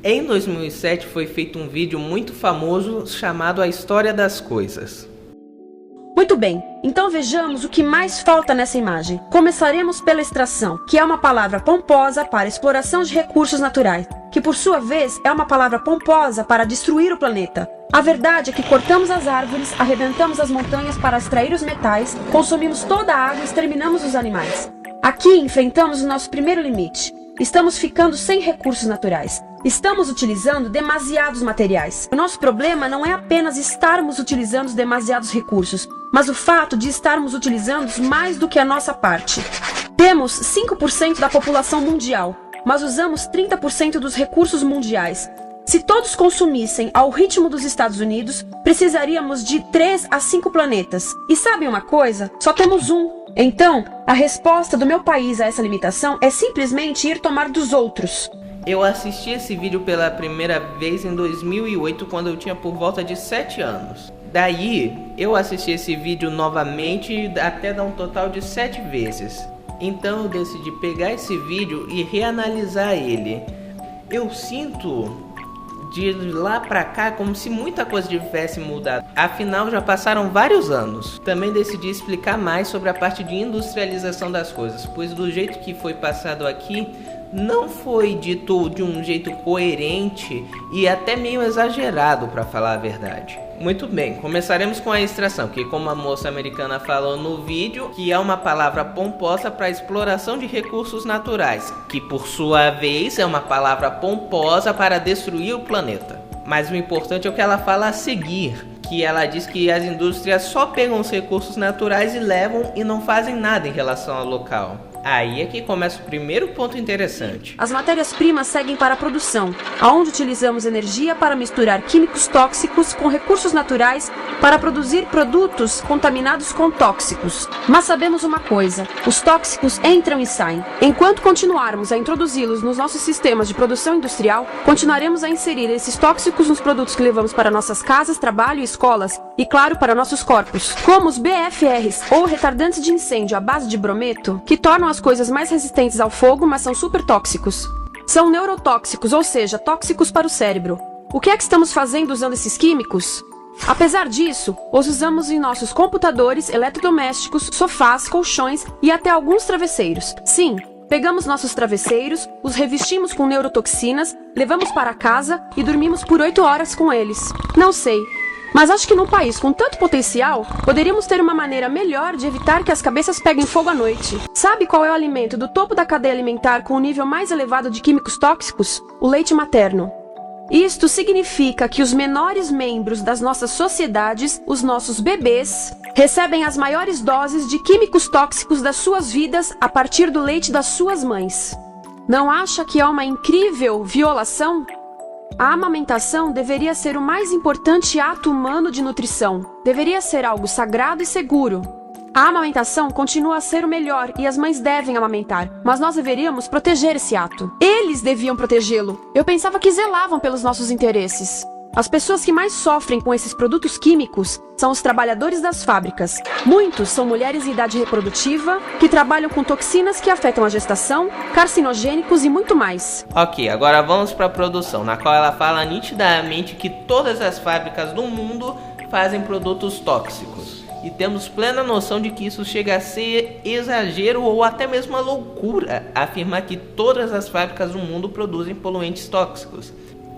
Em 2007 foi feito um vídeo muito famoso chamado A História das Coisas. Muito bem, então vejamos o que mais falta nessa imagem. Começaremos pela extração, que é uma palavra pomposa para exploração de recursos naturais, que por sua vez é uma palavra pomposa para destruir o planeta. A verdade é que cortamos as árvores, arrebentamos as montanhas para extrair os metais, consumimos toda a água e exterminamos os animais. Aqui enfrentamos o nosso primeiro limite. Estamos ficando sem recursos naturais. Estamos utilizando demasiados materiais. O nosso problema não é apenas estarmos utilizando demasiados recursos, mas o fato de estarmos utilizando mais do que a nossa parte. Temos 5% da população mundial, mas usamos 30% dos recursos mundiais. Se todos consumissem ao ritmo dos Estados Unidos, precisaríamos de 3 a 5 planetas. E sabem uma coisa? Só temos um. Então, a resposta do meu país a essa limitação é simplesmente ir tomar dos outros. Eu assisti esse vídeo pela primeira vez em 2008, quando eu tinha por volta de 7 anos. Daí, eu assisti esse vídeo novamente até dar um total de 7 vezes. Então eu decidi pegar esse vídeo e reanalisar ele. Eu sinto de lá pra cá como se muita coisa tivesse mudado. Afinal, já passaram vários anos. Também decidi explicar mais sobre a parte de industrialização das coisas, pois do jeito que foi passado aqui, não foi dito de um jeito coerente e até meio exagerado, para falar a verdade. Muito bem, começaremos com a extração, que como a moça americana falou no vídeo, que é uma palavra pomposa para exploração de recursos naturais, que por sua vez é uma palavra pomposa para destruir o planeta. Mas o importante é o que ela fala a seguir, que ela diz que as indústrias só pegam os recursos naturais e levam e não fazem nada em relação ao local. Aí é que começa o primeiro ponto interessante. As matérias-primas seguem para a produção, aonde utilizamos energia para misturar químicos tóxicos com recursos naturais para produzir produtos contaminados com tóxicos. Mas sabemos uma coisa, os tóxicos entram e saem. Enquanto continuarmos a introduzi-los nos nossos sistemas de produção industrial, continuaremos a inserir esses tóxicos nos produtos que levamos para nossas casas, trabalho e escolas, e claro, para nossos corpos. Como os BFRs, ou retardantes de incêndio à base de brometo, que tornam as coisas mais resistentes ao fogo, mas são super tóxicos. São neurotóxicos, ou seja, tóxicos para o cérebro. O que é que estamos fazendo usando esses químicos? Apesar disso, os usamos em nossos computadores, eletrodomésticos, sofás, colchões e até alguns travesseiros. Sim, pegamos nossos travesseiros, os revestimos com neurotoxinas, levamos para casa e dormimos por 8 horas com eles. Não sei. Mas acho que num país com tanto potencial, poderíamos ter uma maneira melhor de evitar que as cabeças peguem fogo à noite. Sabe qual é o alimento do topo da cadeia alimentar com o nível mais elevado de químicos tóxicos? O leite materno. Isto significa que os menores membros das nossas sociedades, os nossos bebês, recebem as maiores doses de químicos tóxicos das suas vidas a partir do leite das suas mães. Não acha que é uma incrível violação? A amamentação deveria ser o mais importante ato humano de nutrição. Deveria ser algo sagrado e seguro. A amamentação continua a ser o melhor e as mães devem amamentar, mas nós deveríamos proteger esse ato. Eles deviam protegê-lo. Eu pensava que zelavam pelos nossos interesses. As pessoas que mais sofrem com esses produtos químicos são os trabalhadores das fábricas. Muitos são mulheres em idade reprodutiva, que trabalham com toxinas que afetam a gestação, carcinogênicos e muito mais. Ok, agora vamos para a produção, na qual ela fala nitidamente que todas as fábricas do mundo fazem produtos tóxicos. E temos plena noção de que isso chega a ser exagero ou até mesmo uma loucura afirmar que todas as fábricas do mundo produzem poluentes tóxicos.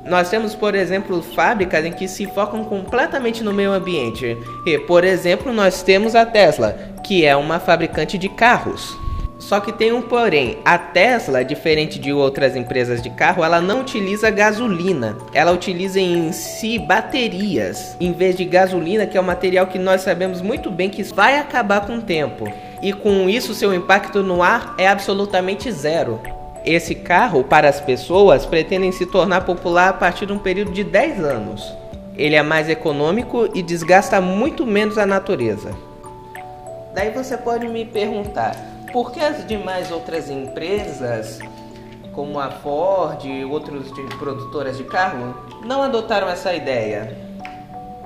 Nós temos, por exemplo, fábricas em que se focam completamente no meio ambiente. E, por exemplo, nós temos a Tesla, que é uma fabricante de carros. Só que tem um porém, a Tesla, diferente de outras empresas de carro, ela não utiliza gasolina. Ela utiliza em si baterias, em vez de gasolina, que é um material que nós sabemos muito bem que vai acabar com o tempo. E com isso, seu impacto no ar é absolutamente zero. Esse carro, para as pessoas, pretende se tornar popular a partir de um período de 10 anos. Ele é mais econômico e desgasta muito menos a natureza. Daí você pode me perguntar, por que as demais outras empresas, como a Ford e outras produtoras de carro, não adotaram essa ideia?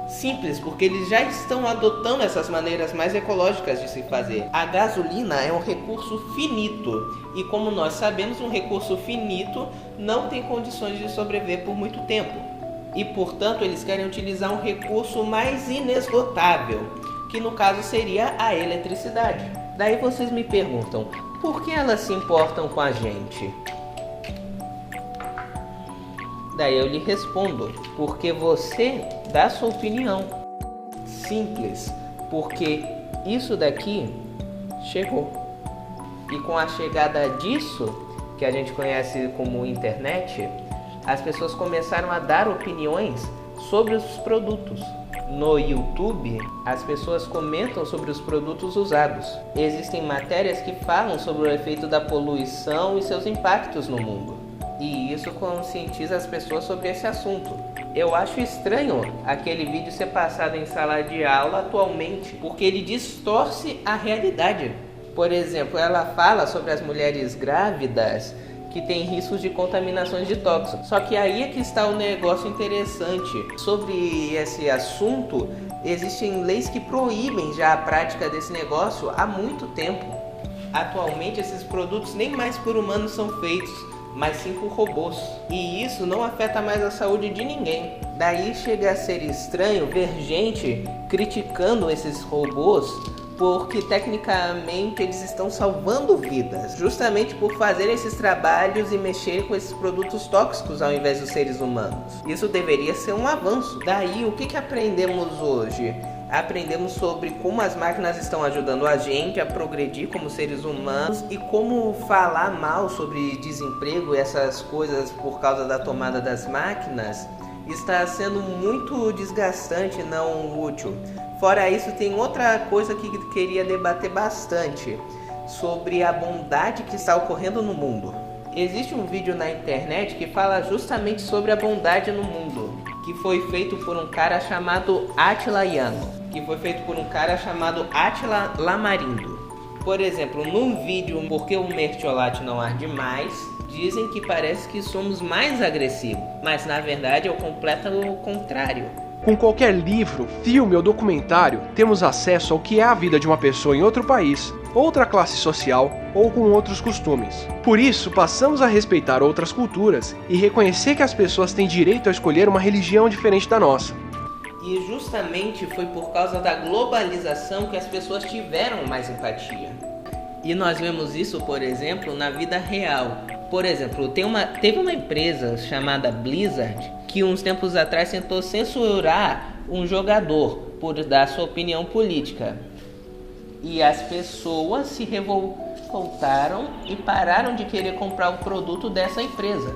Simples, porque eles já estão adotando essas maneiras mais ecológicas de se fazer. A gasolina é um recurso finito e, como nós sabemos, um recurso finito não tem condições de sobreviver por muito tempo. E, portanto, eles querem utilizar um recurso mais inesgotável, que no caso seria a eletricidade. Daí vocês me perguntam, por que elas se importam com a gente? Daí eu lhe respondo, porque você dá sua opinião. Simples, porque isso daqui chegou. E com a chegada disso, que a gente conhece como internet, as pessoas começaram a dar opiniões sobre os produtos. No YouTube, as pessoas comentam sobre os produtos usados. Existem matérias que falam sobre o efeito da poluição e seus impactos no mundo. E isso conscientiza as pessoas sobre esse assunto. Eu acho estranho aquele vídeo ser passado em sala de aula atualmente, porque ele distorce a realidade. Por exemplo, ela fala sobre as mulheres grávidas que têm riscos de contaminações de tóxicos. Só que aí é que está o negócio interessante. Sobre esse assunto, existem leis que proíbem já a prática desse negócio há muito tempo. Atualmente, esses produtos nem mais por humanos são feitos, mas sim por robôs. E isso não afeta mais a saúde de ninguém. Daí chega a ser estranho ver gente criticando esses robôs porque tecnicamente eles estão salvando vidas, justamente por fazer esses trabalhos e mexer com esses produtos tóxicos ao invés dos seres humanos. Isso deveria ser um avanço. Daí, o que aprendemos hoje? Aprendemos sobre como as máquinas estão ajudando a gente a progredir como seres humanos e como falar mal sobre desemprego e essas coisas por causa da tomada das máquinas está sendo muito desgastante e não útil. Fora isso, tem outra coisa que queria debater bastante, sobre a bondade que está ocorrendo no mundo. Existe um vídeo na internet que fala justamente sobre a bondade no mundo, que foi feito por um cara chamado Átila Yano, Átila Lamarindo. Por exemplo, no vídeo Por que o mertiolate não arde mais, dizem que parece que somos mais agressivos, mas na verdade é o completo contrário. Com qualquer livro, filme ou documentário, temos acesso ao que é a vida de uma pessoa em outro país, outra classe social ou com outros costumes. Por isso, passamos a respeitar outras culturas e reconhecer que as pessoas têm direito a escolher uma religião diferente da nossa. E justamente foi por causa da globalização que as pessoas tiveram mais empatia. E nós vemos isso, por exemplo, na vida real. Por exemplo, teve uma empresa chamada Blizzard que uns tempos atrás tentou censurar um jogador por dar sua opinião política. E as pessoas se revoltaram e pararam de querer comprar o produto dessa empresa.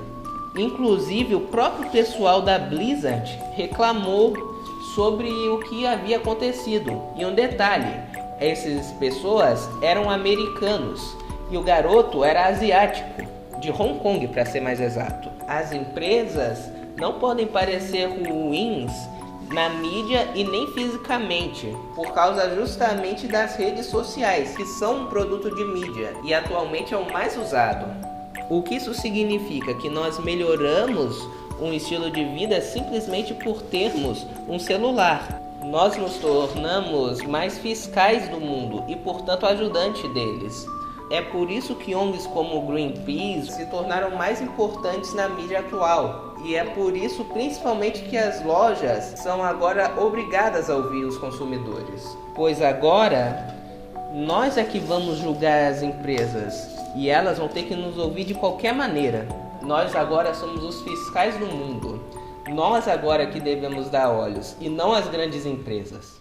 Inclusive, o próprio pessoal da Blizzard reclamou sobre o que havia acontecido. E um detalhe, essas pessoas eram americanos e o garoto era asiático, de Hong Kong para ser mais exato. As empresas não podem parecer ruins na mídia e nem fisicamente, por causa justamente das redes sociais, que são um produto de mídia e atualmente é o mais usado. O que isso significa? Que nós melhoramos um estilo de vida simplesmente por termos um celular. Nós nos tornamos mais fiscais do mundo e, portanto, ajudante deles. É por isso que ONGs como o Greenpeace se tornaram mais importantes na mídia atual. E é por isso, principalmente, que as lojas são agora obrigadas a ouvir os consumidores. Pois agora, nós é que vamos julgar as empresas e elas vão ter que nos ouvir de qualquer maneira. Nós agora somos os fiscais do mundo. Nós agora que devemos dar olhos e não as grandes empresas.